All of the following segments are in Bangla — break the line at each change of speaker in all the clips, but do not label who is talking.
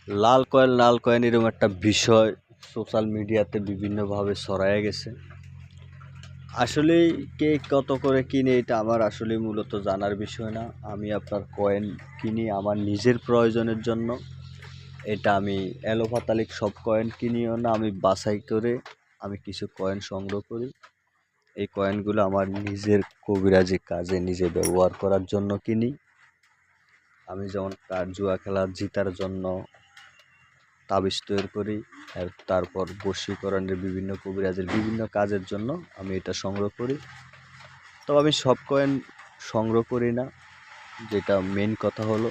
লাল কয়েন এরকম একটা বিষয় সোশ্যাল মিডিয়াতে বিভিন্নভাবে ছড়ায় গেছে। আসলে কে কত করে কিনে এটা আমার আসলে মূলত জানার বিষয় না। আমি আপনার কয়েন কিনি আমার নিজের প্রয়োজনের জন্য। এটা আমি এলোপাতাড়িক সব কয়েন কিনিও না, আমি বাছাই করে আমি কিছু কয়েন সংগ্রহ করি। এই কয়েনগুলো আমার নিজের কবিরাজি কাজে নিজে ব্যবহার করার জন্য কিনি। আমি যেমন জুয়া খেলা জিতার জন্য তাবিজ তৈরি করি, তারপর বশীকরণের বিভিন্ন কবিরাজের বিভিন্ন কাজের জন্য আমি এটা সংগ্রহ করি। তো আমি সব কয়েন সংগ্রহ করি না, যেটা মেন কথা হলো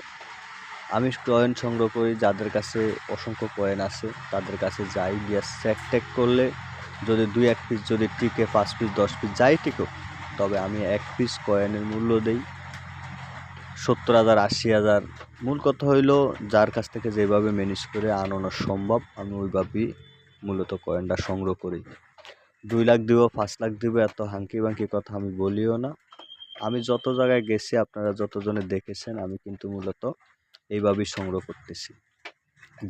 আমি কয়েন সংগ্রহ করি যাদের কাছে অসংখ্য কয়েন আছে তাদের কাছে যাই, গিয়ে চেক টেক করলে যদি 2-1 পিস যদি টিকে, 5 পিস 10 পিস যাই টিকুক, তবে আমি 1 পিস কয়েনের মূল্য দেই 70,000 80,000। মূল কথা হইল যার কাছ থেকে যেভাবে ম্যানেজ করে আনানো সম্ভব আমি ওইভাবেই মূলত কয়েনটা সংগ্রহ করি। 2 লাখ দিব 5 লাখ দিব এত হাঙ্কি বাঙ্কি কথা আমি বলিও না। আমি যত জায়গায় গেছি আপনারা যতজনে দেখেছেন আমি কিন্তু মূলত এইভাবেই সংগ্রহ করতেছি।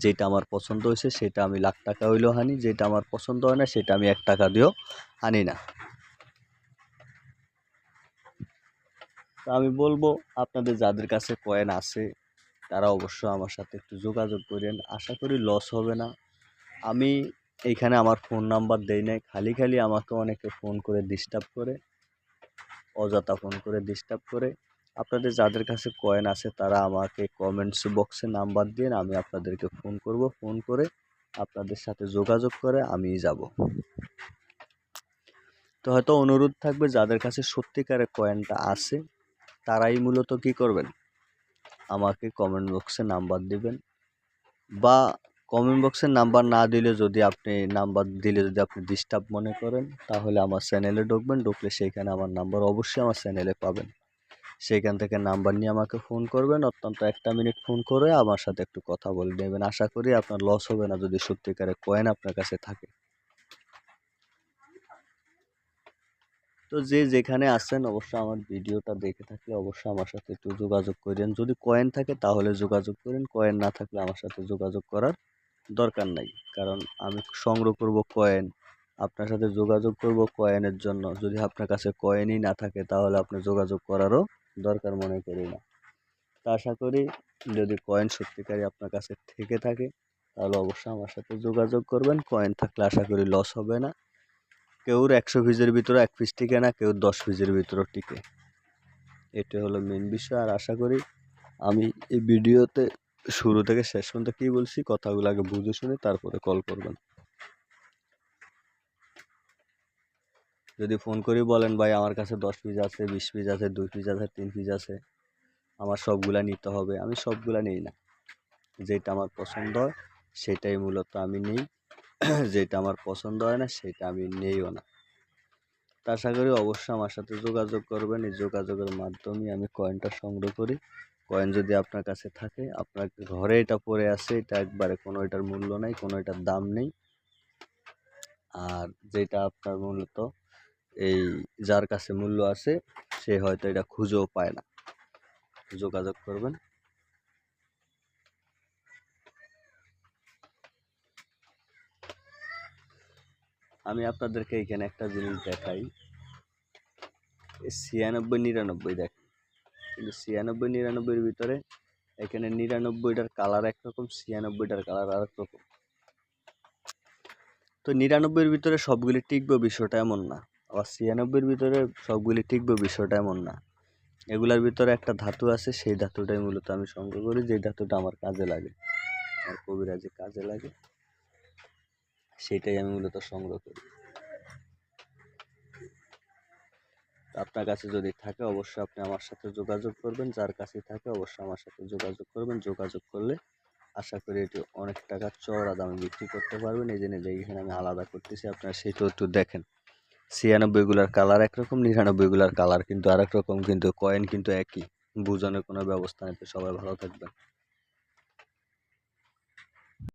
যেটা আমার পছন্দ হয়েছে সেটা আমি লাখ টাকা হইলেও আনি, যেটা আমার পছন্দ হয় না সেটা আমি 1 টাকা দিয়েও আনি না। তো আমি বলবো আপনাদের যাদের কাছে কয়েন আছে তারা অবশ্য আমার সাথে একটু যোগাযোগ করেন, আশা করি লস হবে না। আমি এইখানে আমার ফোন নাম্বার দেই নাই, খালি আমাকে অনেকে ফোন করে ডিস্টার্ব করে, অযথা ফোন করে ডিস্টার্ব করে। আপনাদের যাদের কাছে কয়েন আছে তারা আমাকে কমেন্টস বক্সে নাম্বার দিন, আমি আপনাদেরকে ফোন করব, ফোন করে আপনাদের সাথে যোগাযোগ করে আমি যাব। তো হয়তো অনুরোধ থাকবে যাদের কাছে সত্যিকারের কয়েনটা আছে তারাই মূলত কি করবেন, আমাকে কমেন্ট বক্সে নাম্বার দিবেন, বা কমেন্ট বক্সে নাম্বার না দিলে যদি আপনি নাম্বার দিলে যদি আপনি ডিস্টার্ব মনে করেন তাহলে আমার চ্যানেলে ঢুকবেন, ঢুকলে সেইখানে আমার নাম্বার অবশ্যই আমার চ্যানেলে পাবেন। সেইখান থেকে নাম্বার নিয়ে আমাকে ফোন করবেন, অত্যন্ত 1 মিনিট ফোন করে আমার সাথে একটু কথা বলে নেবেন। আশা করি আপনার লস হবে না যদি সত্যিকারের কয়েন আপনার কাছে থাকে। তো যে যেখানে আছেন অবশ্যই আমার ভিডিওটা দেখে থাকলে অবশ্যই আমার সাথে একটু যোগাযোগ করেন। যদি কয়েন থাকে তাহলে যোগাযোগ করেন, কয়েন না থাকলে আমার সাথে যোগাযোগ করার দরকার নাই। কারণ আমি সংগ্রহ করব কয়েন, আপনার সাথে যোগাযোগ করব কয়েনের জন্য। যদি আপনার কাছে কয়েনই না থাকে তাহলে আপনি যোগাযোগ করারও দরকার মনে করি না। তা আশা করি যদি কয়েন সত্যিকারই আপনার কাছে থেকে থাকে তাহলে অবশ্যই আমার সাথে যোগাযোগ করবেন। কয়েন থাকলে আশা করি লস হবে না। কেউর 100 পিসের ভিতরে 1 পিস টিকে না, কেউ 10 পিসের ভিতরেও টিকে। এটা হলো মেন বিষয়। আর আশা করি আমি এই ভিডিওতে শুরু থেকে শেষ পর্যন্ত কী বলছি কথাগুলো আগে বুঝে শুনে তারপরে কল করবেন। যদি ফোন করে বলেন ভাই আমার কাছে 10 পিস আছে, 20 পিস আছে, 2 পিস আছে, 3 পিস আছে, আমার সবগুলা নিতে হবে, আমি সবগুলা নেই না। যেটা আমার পছন্দ হয় সেটাই মূলত আমি নেই, যেটা আমার পছন্দ হয় না সেটা আমি নেইও না। তা আশা করি অবশ্যই আমার সাথে যোগাযোগ করবেন। এই যোগাযোগের মাধ্যমে আমি কয়েনটা সংগ্রহ করি। কয়েন যদি আপনার কাছে থাকে, আপনার ঘরে এটা পড়ে আছে, এটা একবারে কোনো এটার মূল্য নাই, কোনো এটার দাম নেই। আর যেটা আপনার মূলত এই যার কাছে মূল্য আছে সে হয়তো এটা খুঁজেও পায় না। যোগাযোগ করবেন। আমি আপনাদেরকে এখানে একটা জিনিস দেখাই, 96-99 দেখেন, কিন্তু 96-99-এর ভিতরে এখানে 99টার কালার একরকম, 96টার কালার আর এক রকম। তো 99-এর ভিতরে সবগুলি টিকবে বিষয়টা এমন না, আবার 96-এর ভিতরে সবগুলি টিকবে বিষয়টা এমন না। এগুলার ভিতরে একটা ধাতু আছে, সেই ধাতুটাই মূলত আমি সংগ্রহ করি, যে ধাতুটা আমার কাজে লাগে, আমার কবিরাজে কাজে লাগে, সেটাই আমি মূলত সংগ্রহ করি। আপনার কাছে যদি থাকে অবশ্যই আপনি আমার সাথে যোগাযোগ করবেন, যার কাছে থাকে অবশ্যই আমার সাথে যোগাযোগ করবেন। যোগাযোগ করলে আশা করি এটি অনেক টাকা চড়া দামে বিক্রি করতে পারবেন। এই জন্য যেখানে আমি আলাদা করতেছি আপনারা সেটাও একটু দেখেন। 96গুলার কালার একরকম, 99গুলার কালার কিন্তু আরেক রকম, কিন্তু কয়েন কিন্তু একই। বুঝানোর কোনো ব্যবস্থা নেই। তো সবাই ভালো থাকবেন।